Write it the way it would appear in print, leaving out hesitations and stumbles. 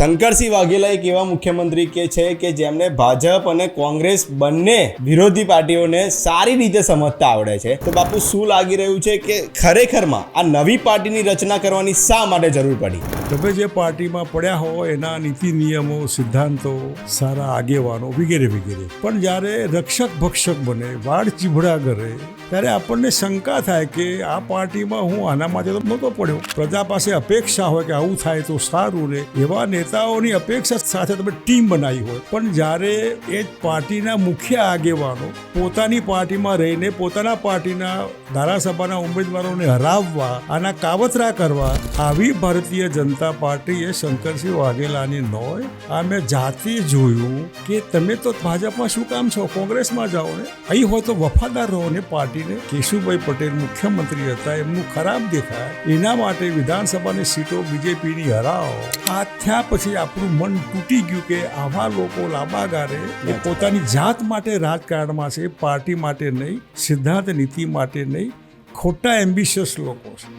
શંકરસિંહ વાઘેલા એક એવા મુખ્યમંત્રી કે જેમને ભાજપ અને કોંગ્રેસ બંને વિરોધી પાર્ટીઓને સારી રીતે સમજતા આવડે છે. તો બાપુ શું લાગી રહ્યું છે કે ખરેખરમાં આ નવી પાર્ટીની રચના કરવાની શા માટે જરૂર પડી? તમે જે પાર્ટીમાં પડ્યા હો એના નીતિ નિયમો, સિદ્ધાંતો, સારા આગેવાનો વગેરે વગેરે, પણ જ્યારે રક્ષક ભક્ષક બને, વાડ ચીભડા કરે, ત્યારે આપણને શંકા થાય કે આ પાર્ટીમાં હું આના માટે તો નહોતો પડ્યો. પ્રજા પાસે અપેક્ષા હોય કે આવું થાય તો સારું રહે, એવા નેતાઓની અપેક્ષા સાથે તમે ટીમ બનાવી હોય, પણ જ્યારે એ પાર્ટીના મુખ્ય આગેવાનો પોતાની પાર્ટીમાં રહીને પોતાના પાર્ટીના ધારાસભાના ઉમેદવારોને હરાવવા, આના કાવતરા કરવા, આવી ભારતીય જનતા પાર્ટીએ શંકરસિંહ વાઘેલાની નોય આ મેં જાતે જોયું કે તમે તો ભાજપમાં શું કામ છો, કોંગ્રેસમાં જાઓ ને, અહીં હોય તો વફાદાર રહો ને પાર્ટીને. કેશુભાઈ પટેલ મુખ્યમંત્રી હતા, એમનું ખરાબ દેખાય, એના માટે વિધાનસભાની સીટો બીજેપીની હરાવો. આ થયા પછી આપણું મન તૂટી ગયું કે આવા લોકો લાંબા ગાળે એ પોતાની જાત માટે રાજકારણમાં છે, પાર્ટી માટે નહીં, સિદ્ધાંત નીતિ માટે નહીં, ખોટા એમ્બિશિયસ લોકો છે.